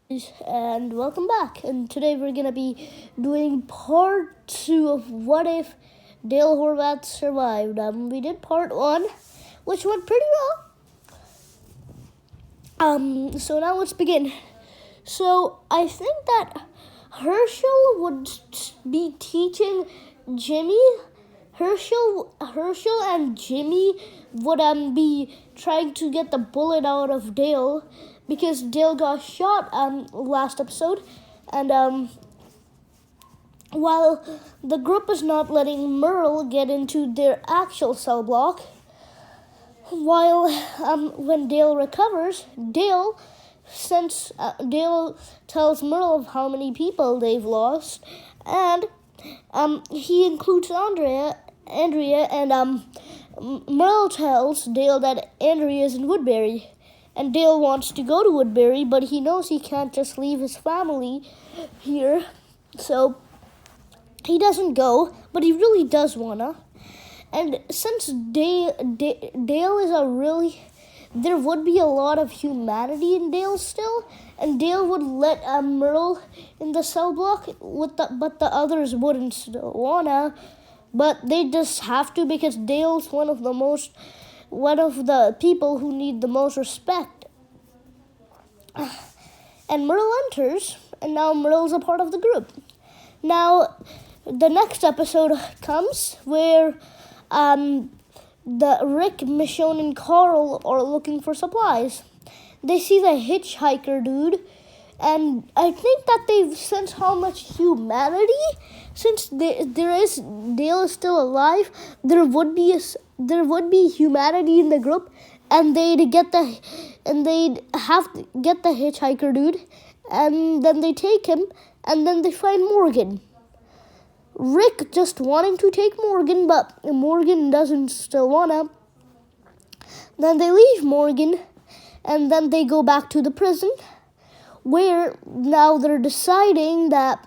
And welcome back. And today we're gonna be doing part 2 of What If Dale Horvath Survived. We did part 1, which went pretty well. So now let's begin. So I think that Herschel would be teaching Jimmy. Herschel and Jimmy would be trying to get the bullet out of Dale because Dale got shot last episode, and while the group is not letting Merle get into their actual cell block, while when Dale recovers, Dale tells Merle of how many people they've lost, and he includes Andrea, and Merle tells Dale that Andrea is in Woodbury, and Dale wants to go to Woodbury, but he knows he can't just leave his family here, so he doesn't go, but he really does wanna. And since Dale is there would be a lot of humanity in Dale still, and Dale would let Merle in the cell block, but the others wouldn't still wanna, but they just have to because Dale's one of the people who need the most respect. And Merle enters, and now Merle's a part of the group. Now, the next episode comes where the Rick, Michonne, and Carl are looking for supplies. They see the hitchhiker dude, and I think that they've sensed how much humanity, since Dale is still alive, there would be humanity in the group, and they'd have to get the hitchhiker dude, and then they take him, and then they find Morgan. Rick just wanting to take Morgan, but Morgan doesn't still wanna. Then they leave Morgan, and then they go back to the prison, where now they're deciding that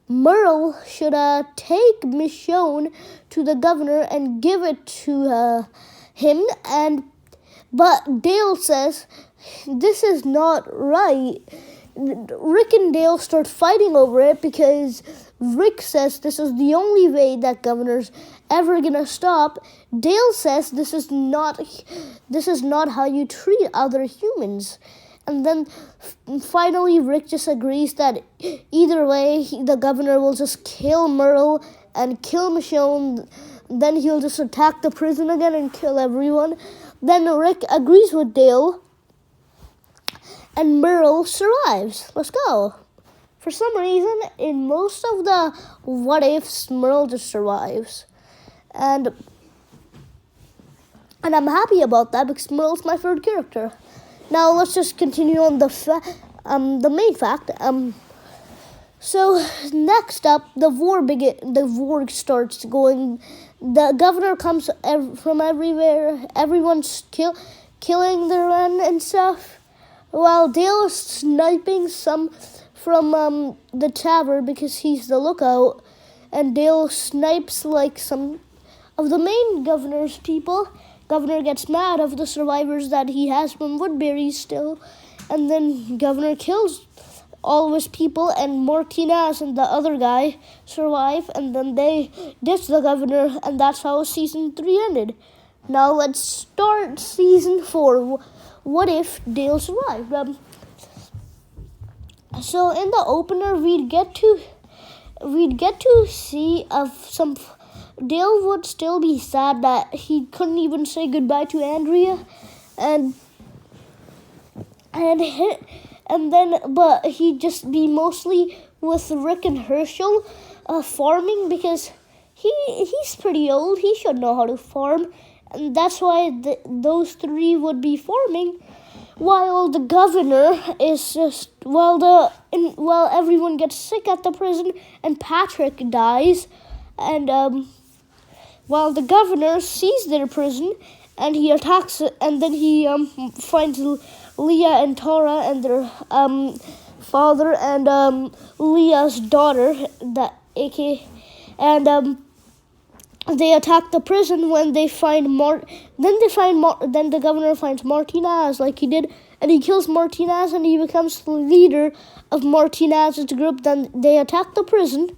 Merle should take Michonne to the governor and give it to him, but Dale says this is not right. Rick and Dale start fighting over it because Rick says this is the only way that governor's ever gonna stop. Dale says this is not how you treat other humans. And then finally Rick just agrees that either way the governor will just kill Merle and kill Michonne. Then he'll just attack the prison again and kill everyone. Then Rick agrees with Dale, and Merle survives. Let's go. For some reason, in most of the what ifs, Merle just survives. And I'm happy about that because Merle's my favorite character. Now let's just continue on the main fact. So next up, the war starts going. The governor comes from everywhere. Everyone's killing their men and stuff. While Dale is sniping some from the tavern because he's the lookout, and Dale snipes like some of the main governor's people. Governor gets mad of the survivors that he has from Woodbury still, and then Governor kills all of his people, and Martinez and the other guy survive, and then they ditch the governor, and that's how season 3 ended. Now let's start season 4. What if Dale survived? So in the opener, we'd get to see some. Dale would still be sad that he couldn't even say goodbye to Andrea, but he'd just be mostly with Rick and Herschel, farming because he's pretty old. He should know how to farm, and that's why those three would be farming. While the governor is just while everyone gets sick at the prison and Patrick dies, and while the governor sees their prison and he attacks it, and then he finds Leah and Tara and their father and Leah's daughter, and they attack the prison when they find then the governor finds Martinez like he did and he kills Martinez, and he becomes the leader of Martinez's group. Then they attack the prison,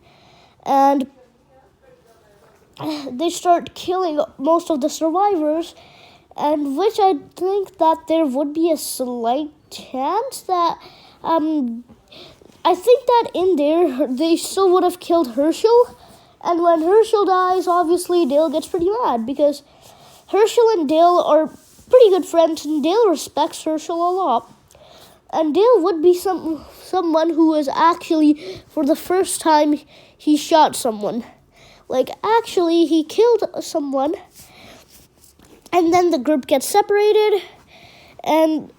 and they start killing most of the survivors, and which I think that there would be a slight chance that I think that in there they still would have killed Herschel, and when Herschel dies, obviously Dale gets pretty mad because Herschel and Dale are pretty good friends, and Dale respects Herschel a lot. And Dale would be someone who was actually, for the first time, he shot someone. Like, actually, he killed someone, and then the group gets separated, and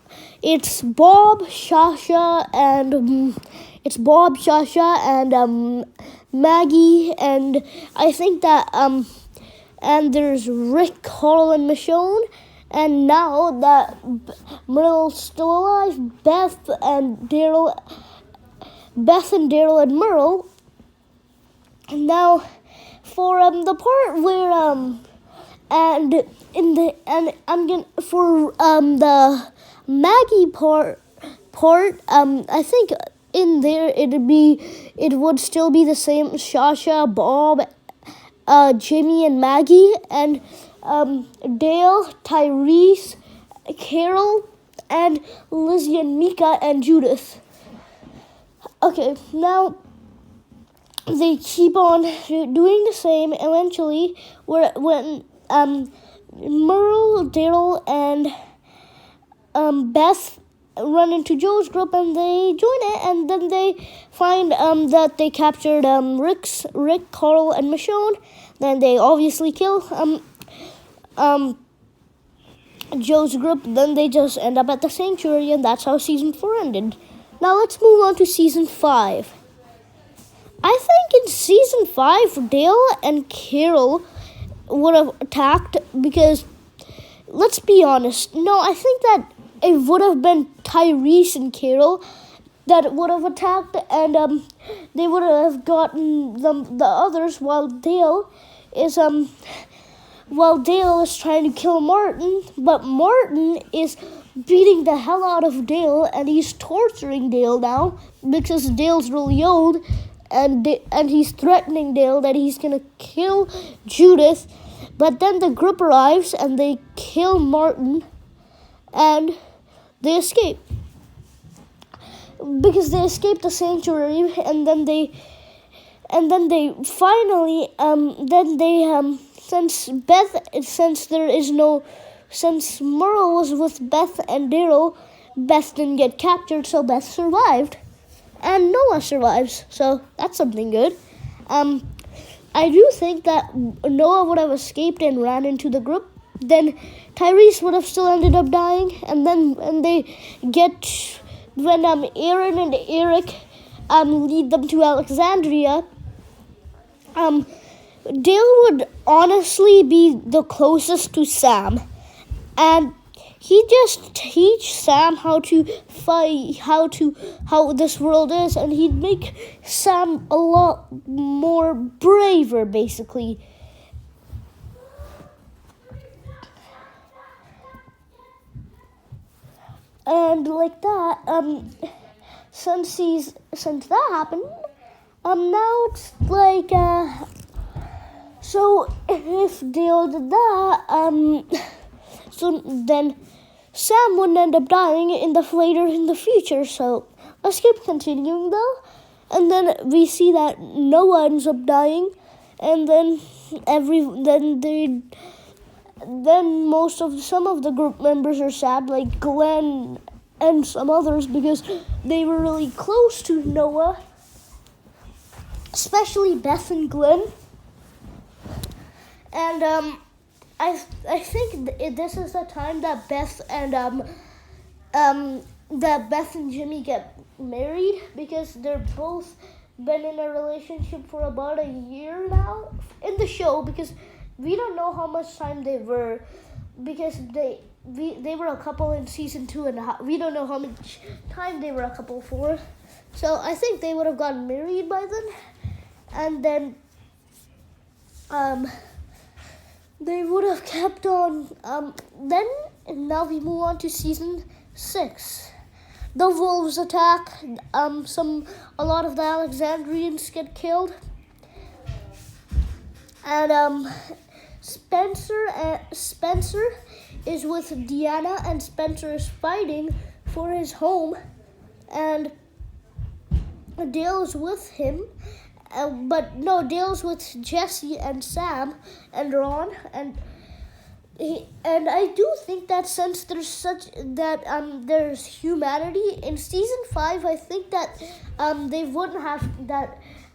it's Bob, Sasha, and Maggie, and I think that and there's Rick, Carl, and Michonne. And now that Merle's still alive, Beth and Daryl and Merle. And now, for the part where the Maggie part I think in there it would still be the same: Sasha, Bob, Jimmy, and Maggie, and Dale, Tyrese, Carol, and Lizzie, and Mika, and Judith. Okay, now they keep on doing the same. Eventually, when Merle, Daryl, and Beth run into Joe's group, and they join it, and then they find that they captured Rick, Carl, and Michonne. Then they obviously kill Joe's group. Then they just end up at the sanctuary, and that's how season 4 ended. Now let's move on to season 5. I think in season 5, Dale and Carol would have attacked because, let's be honest, no, I think that it would have been Tyrese and Carol that would have attacked, and they would have gotten the others while Dale is trying to kill Martin, but Martin is beating the hell out of Dale, and he's torturing Dale now because Dale's really old, and he's threatening Dale that he's gonna kill Judith. But then the group arrives and they kill Martin, and they escape because they escaped the sanctuary, and then they finally since Merle was with Beth and Daryl, Beth didn't get captured, so Beth survived, and Noah survives, so that's something good. I do think that Noah would have escaped and ran into the group. Then Tyrese would have still ended up dying, and then when Aaron and Eric lead them to Alexandria, Dale would honestly be the closest to Sam, and he just teach Sam how to fight, how this world is, and he'd make Sam a lot more braver, basically. And like that, since that happened, now it's like, so if Dale did that, so then Sam wouldn't end up dying later in the future. So let's keep continuing though, and then we see that Noah ends up dying, and then some of the group members are sad, like Glenn and some others, because they were really close to Noah, especially Beth and Glenn. And I think this is the time that Beth and Jimmy get married, because they're both been in a relationship for about a year now in the show, because we don't know how much time they were, because they were a couple in season 2, and we don't know how much time they were a couple for. So I think they would have gotten married by then, and then they would have kept on. Then now we move on to season 6, the wolves attack. A lot of the Alexandrians get killed, and Spencer is with Deanna, and Spencer is fighting for his home, and Dale is with him. Dale's with Jesse and Sam and Ron, and I do think that since there's humanity in season 5, I think that they wouldn't have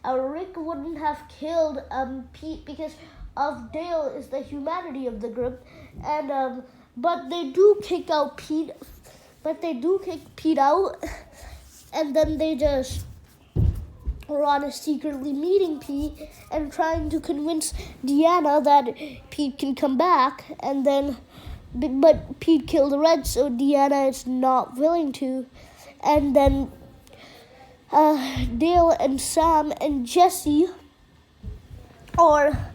Rick wouldn't have killed Pete because of Dale is the humanity of the group, and but they do kick Pete out, and then they just. Ron is secretly meeting Pete and trying to convince Deanna that Pete can come back, but Pete killed Red, so Deanna is not willing to. And then Dale and Sam and Jesse are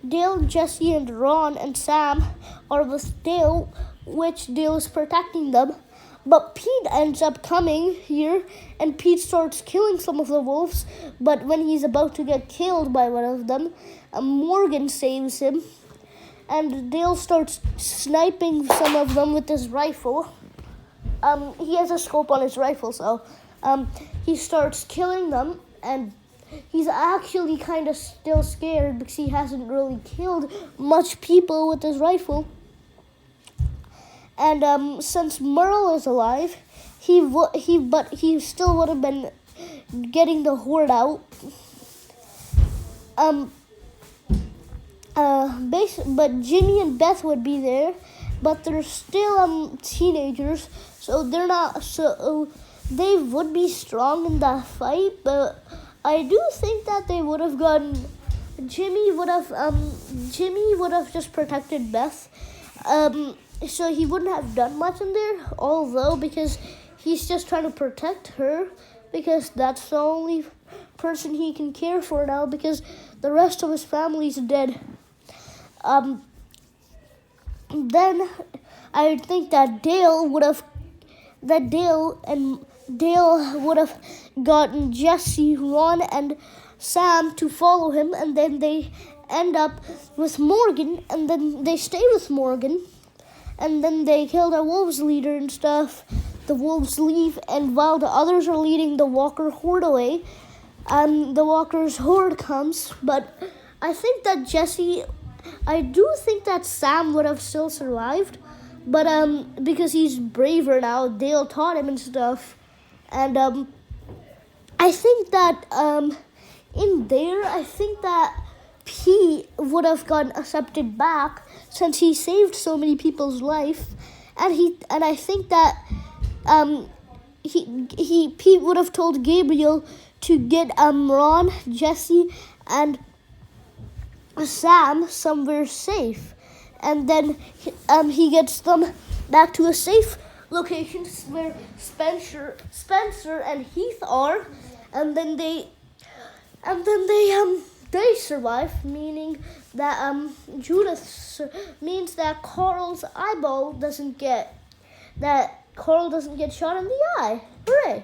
Dale, Jesse, and Ron and Sam are with Dale, which Dale is protecting them. But Pete ends up coming here, and Pete starts killing some of the wolves. But when he's about to get killed by one of them, Morgan saves him, and Dale starts sniping some of them with his rifle. He has a scope on his rifle, so he starts killing them, and he's actually kind of still scared because he hasn't really killed much people with his rifle. And since Merle is alive, he still would have been getting the horde out. But Jimmy and Beth would be there, but they're still teenagers, so they're not. So they would be strong in that fight, but I do think that they would have gotten. Jimmy would have just protected Beth. So he wouldn't have done much in there, although because he's just trying to protect her, because that's the only person he can care for now, because the rest of his family's dead. Then I think that Dale would have gotten Jesse, Ron, and Sam to follow him, and then they end up with Morgan, and then they stay with Morgan. And then they kill the wolves leader and stuff. The wolves leave, and while the others are leading the Walker horde away, the Walker's horde comes. But I think that I do think that Sam would have still survived, but because he's braver now, Dale taught him and stuff. And I think that in there, I think that Pete would have gotten accepted back since he saved so many people's life, and I think that Pete would have told Gabriel to get Ron, Jesse, and Sam somewhere safe, and then he gets them back to a safe location where Spencer and Heath are, and then they survive, meaning that means that Carl's eyeball doesn't get shot in the eye. Hooray!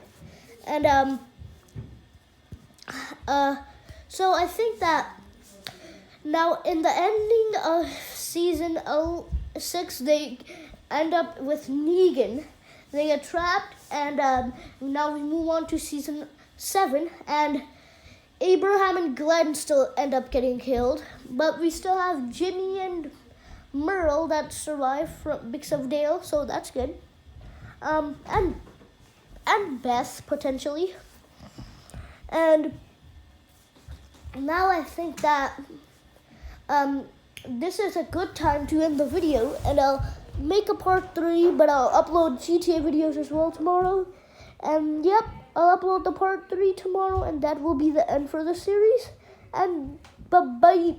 And so I think that now in the ending of season 6, they end up with Negan. They get trapped, and now we move on to season 7, and Abraham and Glenn still end up getting killed, but we still have Jimmy and Merle that survive because of Dale, so that's good. And Beth potentially. And now I think that this is a good time to end the video, and I'll make a part 3, but I'll upload GTA videos as well tomorrow. And yep, I'll upload the part 3 tomorrow, and that will be the end for the series. And bye-bye.